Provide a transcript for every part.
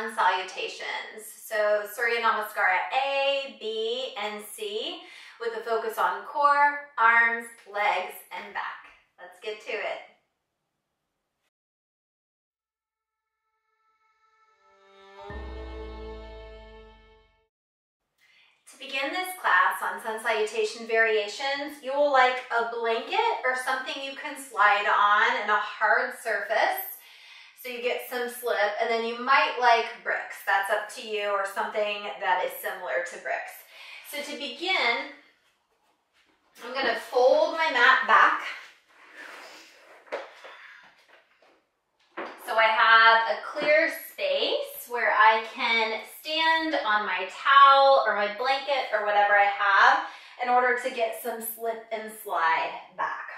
Sun Salutations. So Surya Namaskara A, B, and C with a focus on core, arms, legs, and back. Let's get to it. To begin this class on Sun Salutation variations, you will like a blanket or something you can slide on and a hard surface so you get some slip, and then you might like bricks. That's up to you, or something that is similar to bricks. So to begin, I'm going to fold my mat back. So I have a clear space where I can stand on my towel or my blanket or whatever I have in order to get some slip and slide back.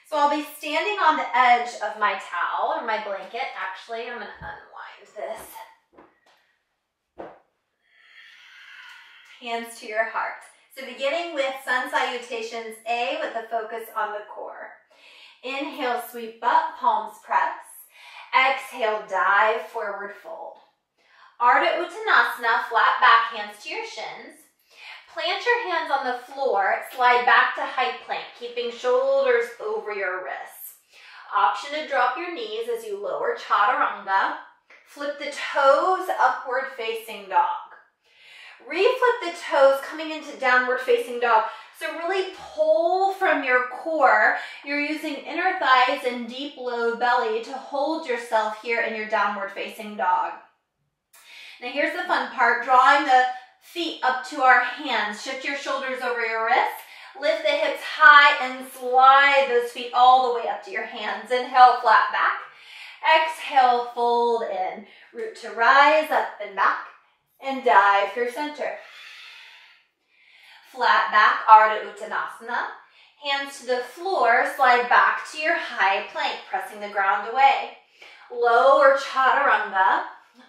So I'll be standing on the edge of my towel or my blanket. Actually, I'm going to unwind this. Hands to your heart. So beginning with Sun Salutations A with a focus on the core. Inhale, sweep up, palms press. Exhale, dive, forward fold. Ardha Uttanasana, flat back, hands to your shins. Plant your hands on the floor, slide back to high plank, keeping shoulders over your wrists. Option to drop your knees as you lower chaturanga. Flip the toes, upward facing dog. Reflip the toes, coming into downward facing dog. So really pull from your core. You're using inner thighs and deep low belly to hold yourself here in your downward facing dog. Now here's the fun part, drawing the feet up to our hands. Shift your shoulders over your wrists. Lift the hips high and slide those feet all the way up to your hands. Inhale, flat back. Exhale, fold in. Root to rise, up and back, and dive through center. Flat back, Ardha Uttanasana. Hands to the floor, slide back to your high plank, pressing the ground away. Lower chaturanga.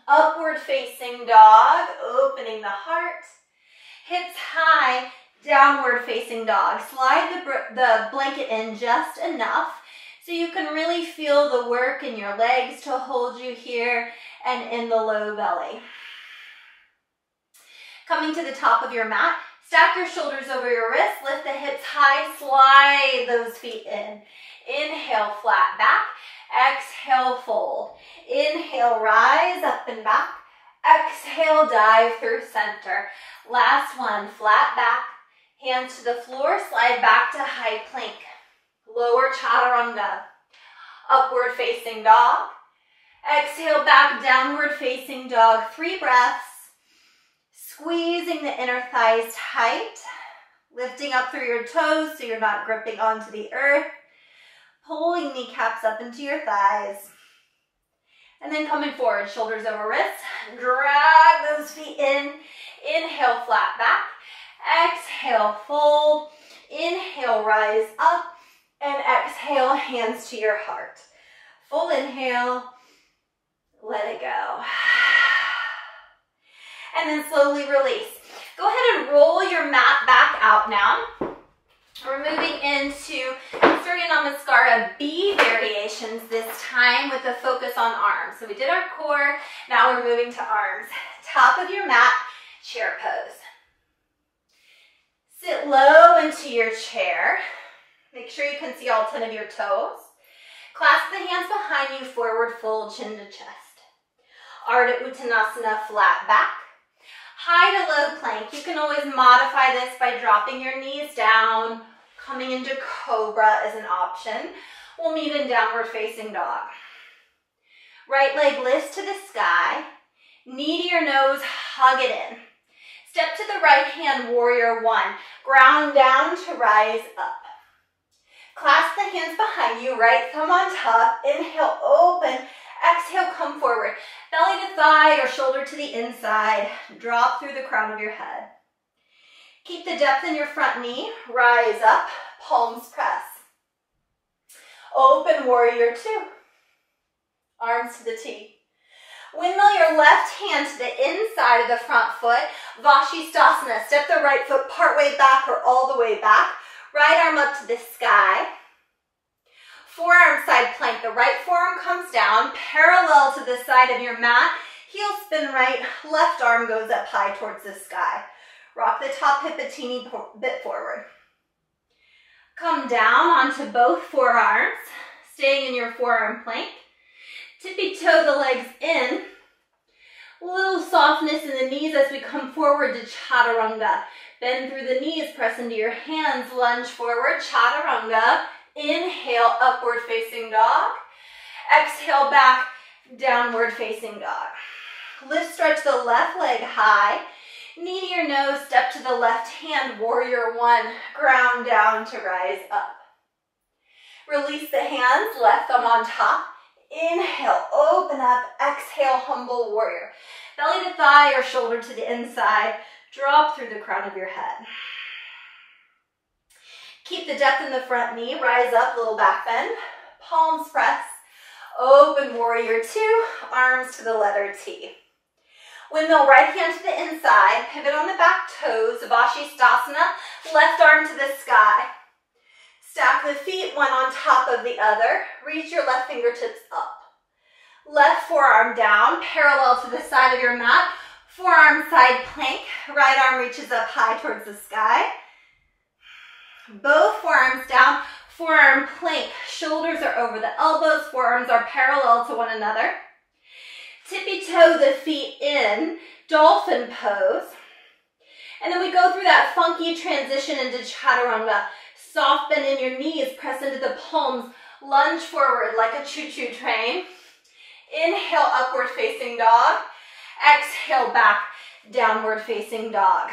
Upward facing dog, opening the heart. Hips high, downward facing dog. Slide the blanket in just enough so you can really feel the work in your legs to hold you here and in the low belly. Coming to the top of your mat, stack your shoulders over your wrists, lift the hips high, slide those feet in. Inhale, flat back. Exhale, fold. Inhale, rise, up and back. Exhale, dive through center. Last one, flat back. Hands to the floor, slide back to high plank. Lower chaturanga. Upward facing dog. Exhale, back, downward facing dog. 3 breaths. Squeezing the inner thighs tight. Lifting up through your toes so you're not gripping onto the earth. Pulling kneecaps up into your thighs. And then coming forward, shoulders over wrists. Drag those feet in. Inhale, flat back. Exhale, fold. Inhale, rise up. And exhale, hands to your heart. Full inhale. Let it go. And then slowly release. Go ahead and roll your mat back out now. We're moving into Surya Namaskara B variations this time with a focus on arms. So we did our core, now we're moving to arms. Top of your mat, chair pose. Sit low into your chair. Make sure you can see all 10 of your toes. Clasp the hands behind you, forward fold, chin to chest. Ardha Uttanasana, flat back. High to low plank. You can always modify this by dropping your knees down. Coming into cobra is an option. We'll meet in downward facing dog. Right leg lifts to the sky. Knee to your nose, hug it in. Step to the right hand, warrior 1. Ground down to rise up. Clasp the hands behind you, right thumb on top. Inhale, open. Exhale, come forward. Belly to thigh or shoulder to the inside. Drop through the crown of your head. Keep the depth in your front knee. Rise up, palms press. Open, warrior 2. Arms to the T. Windmill your left hand to the inside of the front foot. Vashisthasana. Step the right foot part way back or all the way back. Right arm up to the sky. Forearm side plank. The right forearm comes down parallel to the side of your mat. Heel spin right, left arm goes up high towards the sky. Rock the top hip a teeny bit forward. Come down onto both forearms, staying in your forearm plank. Tippy toe the legs in. A little softness in the knees as we come forward to chaturanga. Bend through the knees, press into your hands, lunge forward, chaturanga. Inhale, upward facing dog. Exhale, back, downward facing dog. Lift, stretch the left leg high. Knee to your nose, step to the left hand, warrior one. Ground down to rise up. Release the hands, left thumb on top. Inhale, open up. Exhale, humble warrior. Belly to thigh or shoulder to the inside. Drop through the crown of your head. Keep the depth in the front knee. Rise up, little back bend. Palms press. Open warrior two. Arms to the letter T. Windmill right hand to the inside. Pivot on the back toes. Savasana. Left arm to the sky. Stack the feet one on top of the other. Reach your left fingertips up. Left forearm down, parallel to the side of your mat. Forearm side plank. Right arm reaches up high towards the sky. Both forearms down, forearm plank. Shoulders are over the elbows. Forearms are parallel to one another. Tippy toe the feet in, dolphin pose. And then we go through that funky transition into chaturanga. Soft bend in your knees, press into the palms, lunge forward like a choo-choo train. Inhale, upward facing dog. Exhale, back, downward facing dog.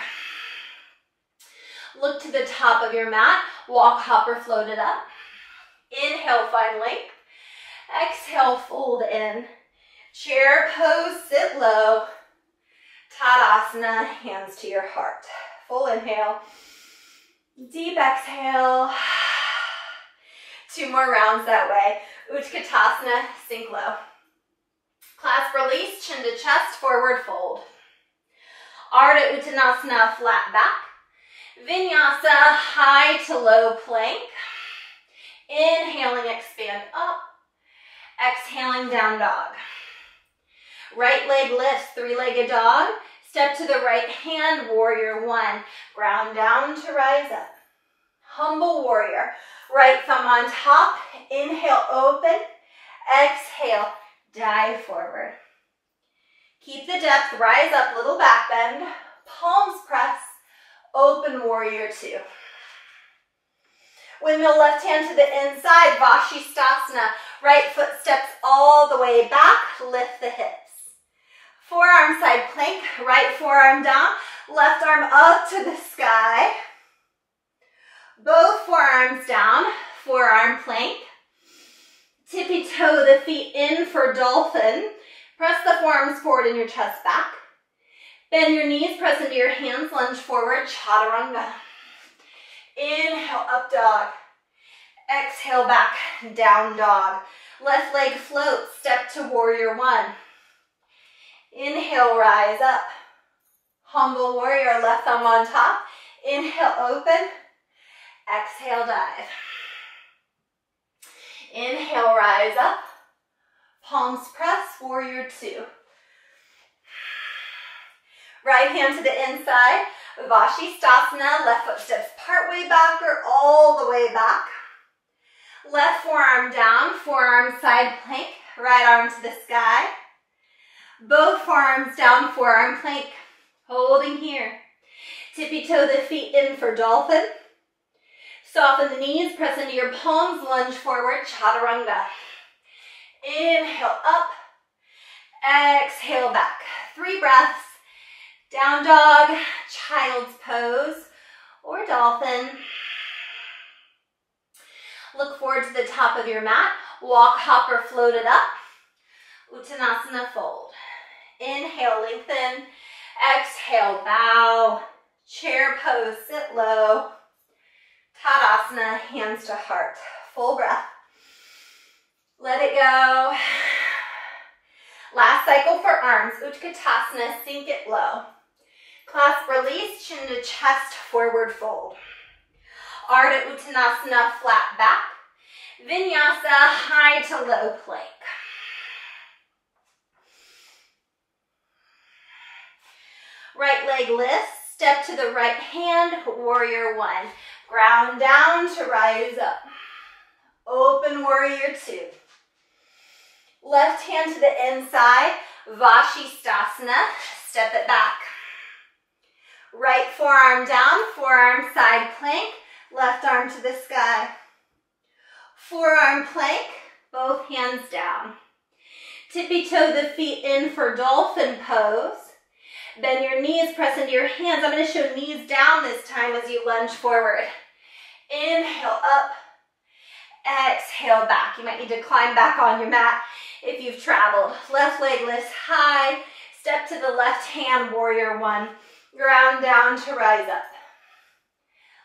Look to the top of your mat, walk, hop, or float it up. Inhale, find length. Exhale, fold in. Chair pose, sit low. Tadasana, hands to your heart. Full inhale. Deep exhale. 2 more rounds that way. Utkatasana, sink low. Clasp release, chin to chest, forward fold. Ardha Uttanasana, flat back. Vinyasa, high to low plank. Inhaling, expand up. Exhaling, down dog. Right leg lifts, 3-legged dog. Step to the right hand, warrior one. Ground down to rise up. Humble warrior. Right thumb on top. Inhale, open. Exhale, dive forward. Keep the depth, rise up, little back bend. Palms press. Open warrior two. Windmill left hand to the inside, Vashisthasana. Right foot steps all the way back, lift the hips. Forearm side plank, right forearm down, left arm up to the sky. Both forearms down, forearm plank. Tippy toe the feet in for dolphin. Press the forearms forward in your chest back. Bend your knees, press into your hands, lunge forward, chaturanga. Inhale, up dog. Exhale, back, down dog. Left leg floats, step to warrior one. Inhale, rise up. Humble warrior, left thumb on top. Inhale, open. Exhale, dive. Inhale, rise up. Palms press, warrior two. Right hand to the inside, Vashisthasana. Left foot steps partway back or all the way back. Left forearm down, forearm side plank, right arm to the sky. Both forearms down, forearm plank, holding here. Tippy toe the feet in for dolphin. Soften the knees, press into your palms, lunge forward, chaturanga. Inhale, up. Exhale, back. 3 breaths. Down dog, child's pose, or dolphin. Look forward to the top of your mat. Walk, hop, or float it up. Uttanasana, fold. Inhale, lengthen. Exhale, bow. Chair pose, sit low. Tadasana, hands to heart. Full breath. Let it go. Last cycle for arms. Utkatasana, sink it low. Clasp release, chin to chest, forward fold. Ardha Uttanasana, flat back. Vinyasa, high to low plank. Right leg lifts, step to the right hand, warrior one. Ground down to rise up. Open warrior two. Left hand to the inside, Vashisthasana, step it back. Right forearm down, forearm side plank, left arm to the sky. Forearm plank, both hands down. Tippy toe the feet in for dolphin pose. Bend your knees, press into your hands. I'm going to show knees down this time as you lunge forward. Inhale up, exhale back. You might need to climb back on your mat if you've traveled. Left leg lifts high, step to the left hand, warrior one. Ground down to rise up.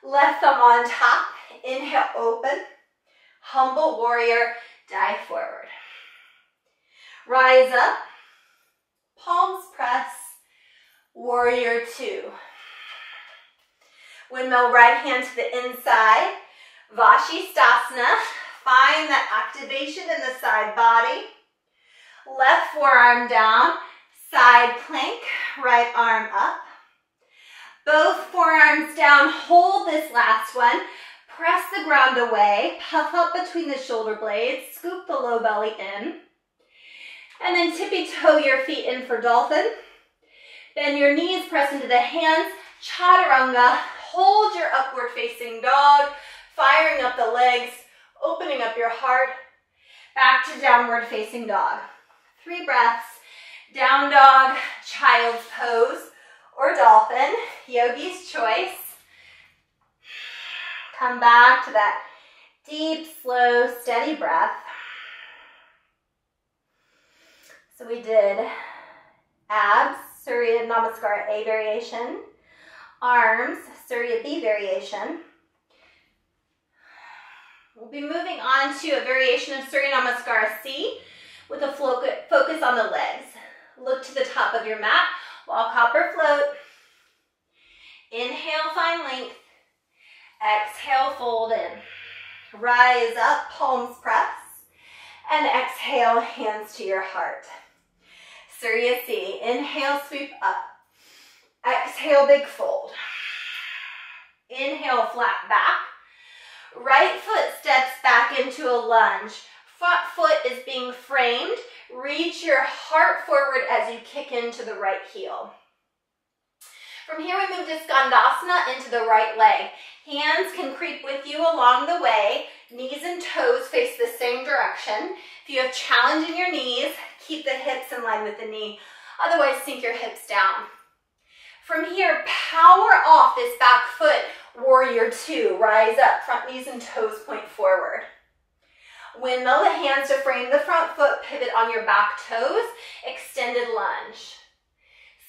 Left thumb on top, inhale, open. Humble warrior, dive forward. Rise up, palms press, warrior two. Windmill right hand to the inside, Vashisthasana. Find that activation in the side body. Left forearm down, side plank, right arm up. Both forearms down, hold this last one. Press the ground away, puff up between the shoulder blades, scoop the low belly in. And then tippy toe your feet in for dolphin. Bend your knees, press into the hands, chaturanga. Hold your upward facing dog, firing up the legs, opening up your heart. Back to downward facing dog. 3 breaths. Down dog, child's pose, or dolphin, yogi's choice. Come back to that deep, slow, steady breath. So we did abs, Surya Namaskara A variation, arms, Surya B variation. We'll be moving on to a variation of Surya Namaskara C with a focus on the legs. Look to the top of your mat, walk, or float. Inhale, find length. Exhale, fold in. Rise up, palms press. And exhale, hands to your heart. Surya C. Inhale, sweep up. Exhale, big fold. Inhale, flat back. Right foot steps back into a lunge. Front foot is being framed. Reach your heart forward as you kick into the right heel. From here, we move to Skandasana into the right leg. Hands can creep with you along the way. Knees and toes face the same direction. If you have challenge in your knees, keep the hips in line with the knee. Otherwise, sink your hips down. From here, power off this back foot. Warrior two, rise up. Front knees and toes point forward. Windmill the hands to frame the front foot. Pivot on your back toes. Extended lunge.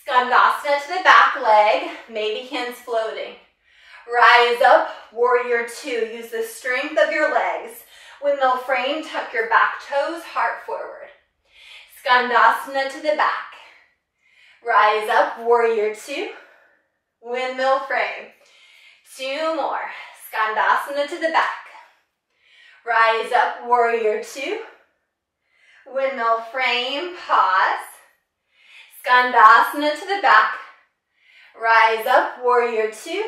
Skandasana to the back leg. Maybe hands floating. Rise up, warrior two. Use the strength of your legs. Windmill frame, tuck your back toes, heart forward. Skandasana to the back. Rise up, warrior two. Windmill frame. 2 more. Skandasana to the back. Rise up, warrior two. Windmill frame, pause. Skandasana to the back. Rise up, warrior two.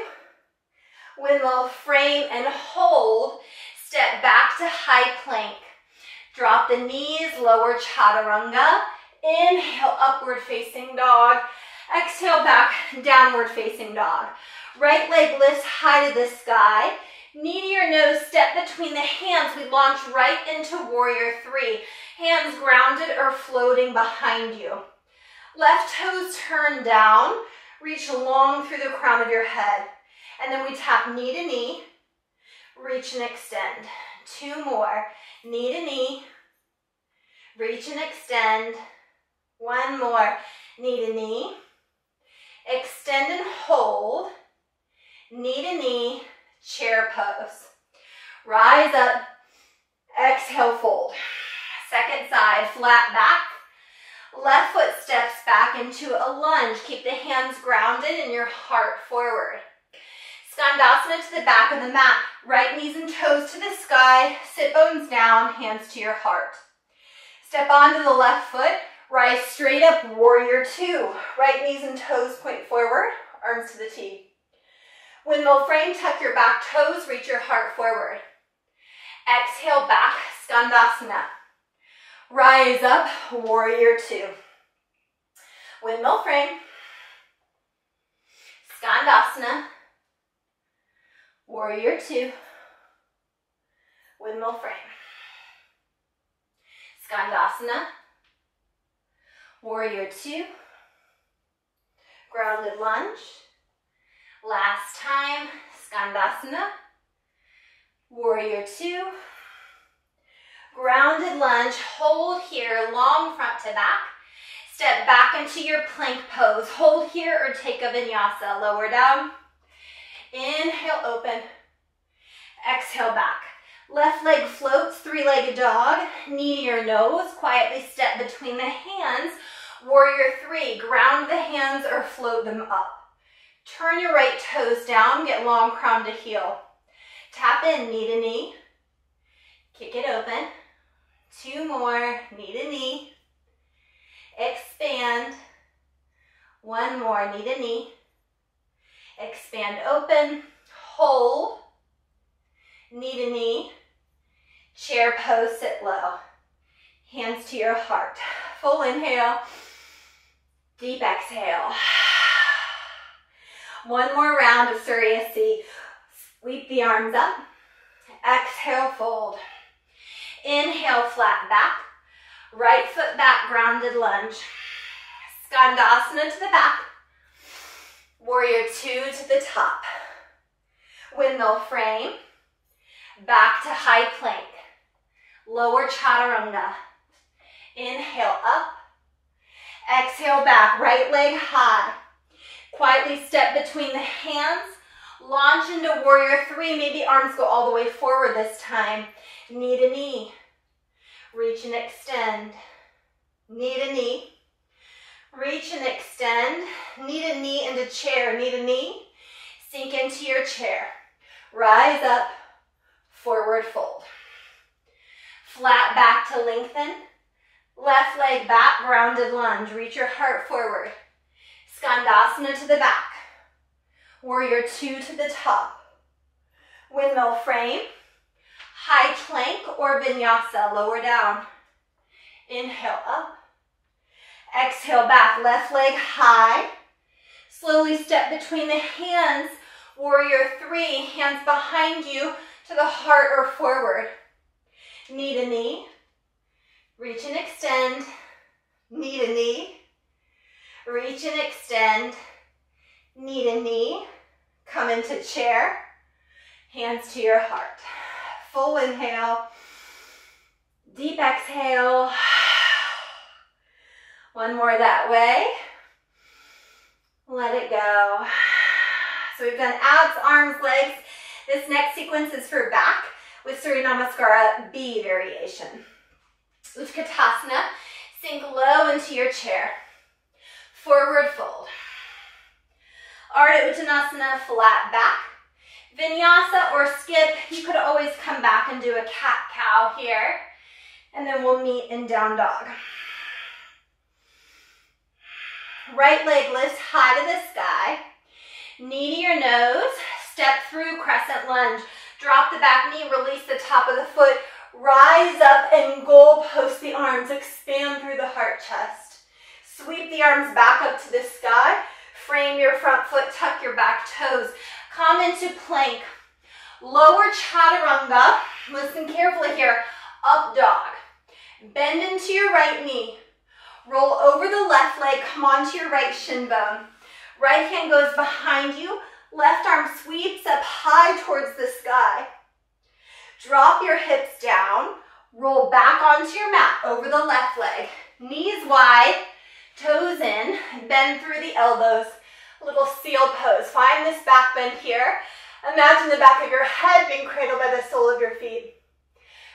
Windmill frame and hold. Step back to high plank. Drop the knees, lower chaturanga. Inhale, upward facing dog. Exhale, back, downward facing dog. Right leg lifts high to the sky. Knee to your nose, step between the hands. We launch right into warrior three. Hands grounded or floating behind you. Left toes turn down. Reach long through the crown of your head. And then we tap knee to knee. Reach and extend. 2 more. Knee to knee. Reach and extend. 1 more. Knee to knee. Extend and hold. Knee to knee. Chair pose. Rise up. Exhale, fold. Second side, flat back. Left foot steps back into a lunge. Keep the hands grounded and your heart forward. Skandasana to the back of the mat. Right knees and toes to the sky. Sit bones down, hands to your heart. Step onto the left foot. Rise straight up, warrior two. Right knees and toes point forward, arms to the T. Windmill frame, tuck your back toes, reach your heart forward. Exhale back, skandasana. Rise up, warrior two. Windmill frame. Skandasana. Warrior two. Windmill frame. Skandasana. Warrior two. Grounded lunge. Last time, skandasana. Warrior two. Grounded lunge, hold here, long front to back. Step back into your plank pose. Hold here or take a vinyasa. Lower down. Inhale, open. Exhale, back. Left leg floats, three-legged dog. Knee to your nose. Quietly step between the hands. Warrior three. Ground the hands or float them up. Turn your right toes down. Get long crown to heel. Tap in, knee to knee. Kick it open. Two more, knee to knee. Expand. One more, knee to knee. Expand, open. Hold. Knee to knee. Chair pose, sit low. Hands to your heart. Full inhale. Deep exhale. One more round of Surya C. Sweep the arms up. Exhale, fold. Inhale, flat back. Right foot back, grounded lunge. Skandasana to the back. Warrior two to the top. Windmill frame. Back to high plank. Lower chaturanga. Inhale, up. Exhale, back. Right leg high. Quietly step between the hands. Launch into warrior three. Maybe arms go all the way forward this time. Knee to knee. Reach and extend. Knee to knee. Reach and extend. Knee to knee into chair. Knee to knee. Sink into your chair. Rise up. Forward fold. Flat back to lengthen. Left leg back. Grounded lunge. Reach your heart forward. Skandasana to the back. Warrior two to the top. Windmill frame. High plank or vinyasa. Lower down. Inhale up. Exhale back. Left leg high. Slowly step between the hands. Warrior three. Hands behind you to the heart or forward. Knee to knee. Reach and extend. Knee to knee. Reach and extend. Knee to knee. Come into chair. Hands to your heart. Full inhale. Deep exhale. One more that way. Let it go. So we've done abs, arms, legs. This next sequence is for back with Surya Namaskara B variation. Utkatasana. Sink low into your chair. Forward fold. Ardha Uttanasana, flat back. Vinyasa or skip, you could always come back and do a cat-cow here. And then we'll meet in down dog. Right leg lifts high to the sky. Knee to your nose. Step through crescent lunge. Drop the back knee, release the top of the foot. Rise up and goal post the arms. Expand through the heart chest. Sweep the arms back up to the sky. Frame your front foot, tuck your back toes. Come into plank. Lower chaturanga. Listen carefully here. Up dog. Bend into your right knee. Roll over the left leg. Come onto your right shin bone. Right hand goes behind you. Left arm sweeps up high towards the sky. Drop your hips down. Roll back onto your mat over the left leg. Knees wide. Toes in. Bend through the elbows. Little seal pose. Find this back bend here. Imagine the back of your head being cradled by the sole of your feet.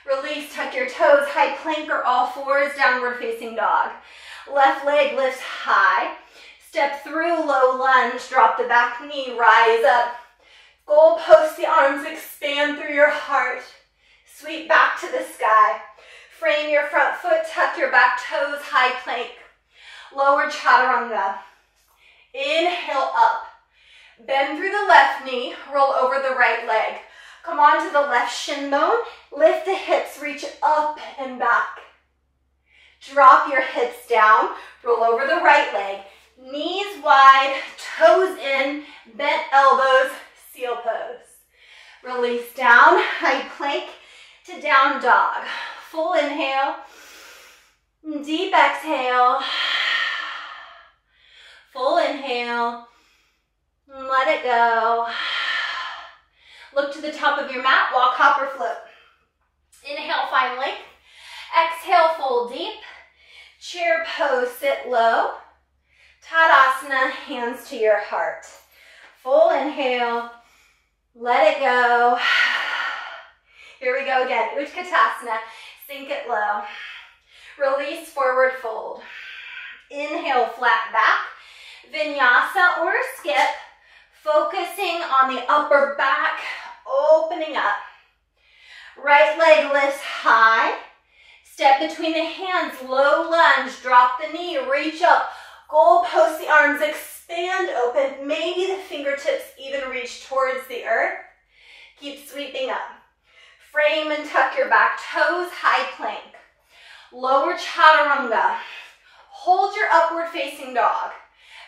Release, tuck your toes, high plank or all fours, downward facing dog. Left leg lifts high. Step through low lunge, drop the back knee, rise up. Goal post the arms, expand through your heart. Sweep back to the sky. Frame your front foot, tuck your back toes, high plank. Lower chaturanga. Inhale up. Bend through the left knee, roll over the right leg. Come onto the left shin bone, lift the hips, reach up and back. Drop your hips down, roll over the right leg. Knees wide, toes in, bent elbows, seal pose. Release down, high plank to down dog. Full inhale, deep exhale. Full inhale, let it go. Look to the top of your mat, walk, hop, or float. Inhale, find length. Exhale, fold deep. Chair pose, sit low. Tadasana, hands to your heart. Full inhale, let it go. Here we go again, Utkatasana, sink it low. Release, forward fold. Inhale, flat back. Vinyasa or skip, focusing on the upper back, opening up. Right leg lifts high. Step between the hands, low lunge, drop the knee, reach up. Goalpost the arms, expand open. Maybe the fingertips even reach towards the earth. Keep sweeping up. Frame and tuck your back toes, high plank. Lower chaturanga. Hold your upward facing dog.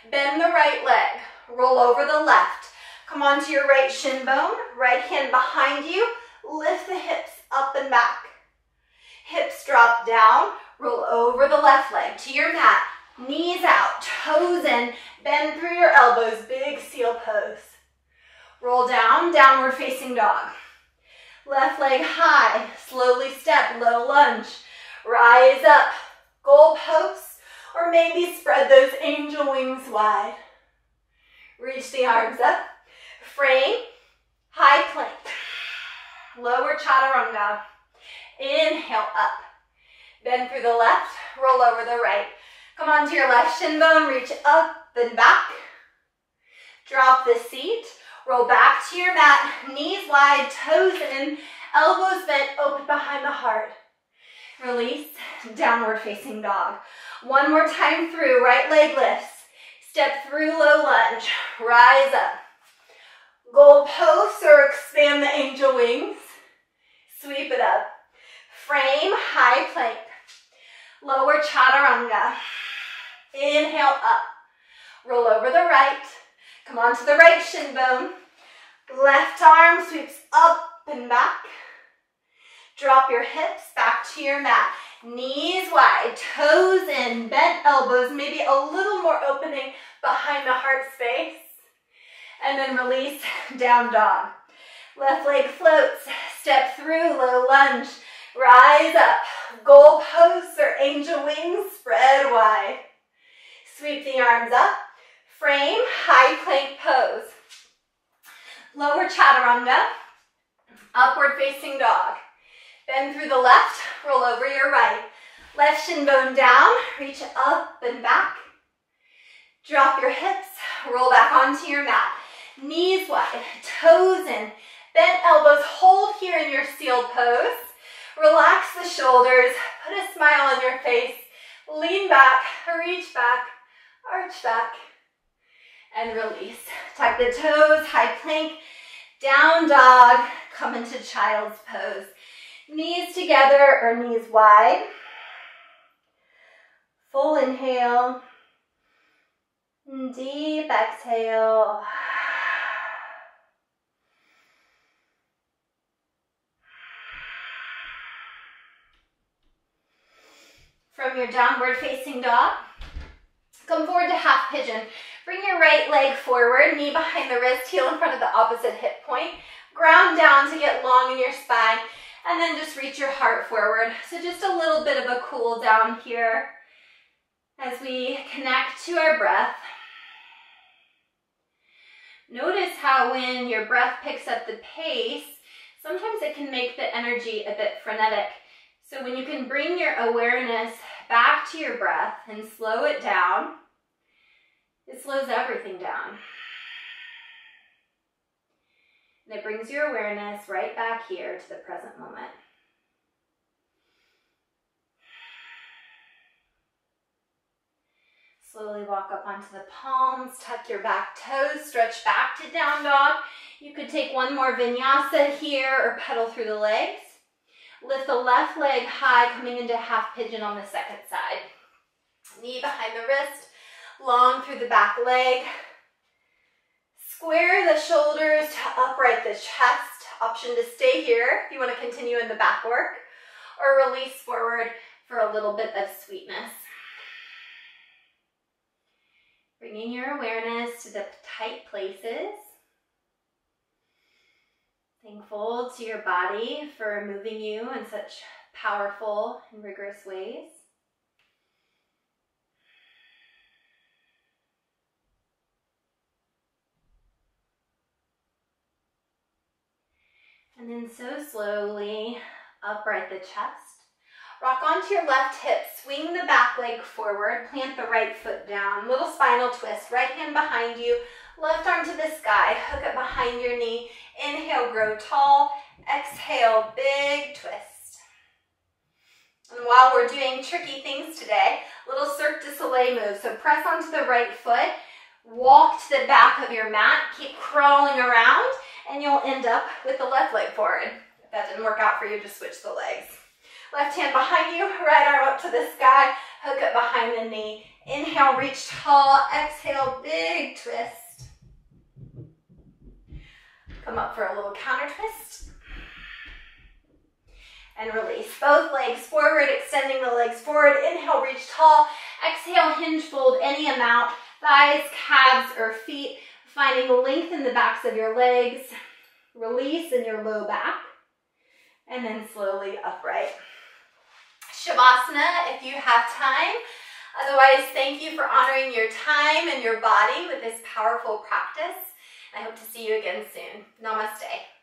Bend the right leg, roll over the left. Come onto your right shin bone, right hand behind you. Lift the hips up and back. Hips drop down, roll over the left leg to your mat. Knees out, toes in, bend through your elbows, big seal pose. Roll down, downward facing dog. Left leg high, slowly step, low lunge. Rise up, goalposts. Or maybe spread those angel wings wide. Reach the arms up. Frame, high plank. Lower chaturanga. Inhale up. Bend through the left, roll over the right. Come onto your left shin bone, reach up and back. Drop the seat, roll back to your mat, knees wide, toes in, elbows bent, open behind the heart. Release, downward facing dog. One more time through, right leg lifts. Step through, low lunge, rise up. Goalposts or expand the angel wings. Sweep it up. Frame, high plank. Lower chaturanga. Inhale up. Roll over the right. Come onto the right shin bone. Left arm sweeps up and back. Drop your hips back to your mat. Knees wide, toes in, bent elbows, maybe a little more opening behind the heart space. And then release, down dog. Left leg floats, step through, low lunge. Rise up, goalposts or angel wings, spread wide. Sweep the arms up. Frame, high plank pose. Lower chaturanga, upward facing dog. Bend through the left, roll over your right. Left shin bone down, reach up and back. Drop your hips, roll back onto your mat. Knees wide, toes in, bent elbows, hold here in your seal pose. Relax the shoulders, put a smile on your face. Lean back, reach back, arch back, and release. Tuck the toes, high plank, down dog, come into child's pose. Knees together or knees wide. Full inhale. Deep exhale. From your downward facing dog, come forward to half pigeon. Bring your right leg forward, knee behind the wrist, heel in front of the opposite hip point. Ground down to get long in your spine. And then just reach your heart forward. So just a little bit of a cool down here as we connect to our breath. Notice how when your breath picks up the pace, sometimes it can make the energy a bit frenetic. So when you can bring your awareness back to your breath and slow it down, it slows everything down. And it brings your awareness right back here to the present moment. Slowly walk up onto the palms, tuck your back toes, stretch back to down dog. You could take one more vinyasa here or pedal through the legs. Lift the left leg high, coming into half pigeon on the second side. Knee behind the wrist, long through the back leg. Square the shoulders to upright the chest. Option to stay here if you want to continue in the back work, or release forward for a little bit of sweetness. Bringing your awareness to the tight places. Thankful to your body for moving you in such powerful and rigorous ways. And then so slowly upright the chest. Rock onto your left hip, swing the back leg forward, plant the right foot down, little spinal twist, right hand behind you, left arm to the sky, hook it behind your knee, inhale, grow tall, exhale, big twist. And while we're doing tricky things today, little Cirque du Soleil move, so press onto the right foot, walk to the back of your mat, keep crawling around, and you'll end up with the left leg forward. If that didn't work out for you, just switch the legs. Left hand behind you, right arm up to the sky, hook it behind the knee. Inhale, reach tall, exhale, big twist. Come up for a little counter twist. And release. Both legs forward, extending the legs forward. Inhale, reach tall. Exhale, hinge fold any amount. Thighs, calves, or feet. Finding length in the backs of your legs. Release in your low back. And then slowly upright. Shavasana if you have time. Otherwise, thank you for honoring your time and your body with this powerful practice. I hope to see you again soon. Namaste.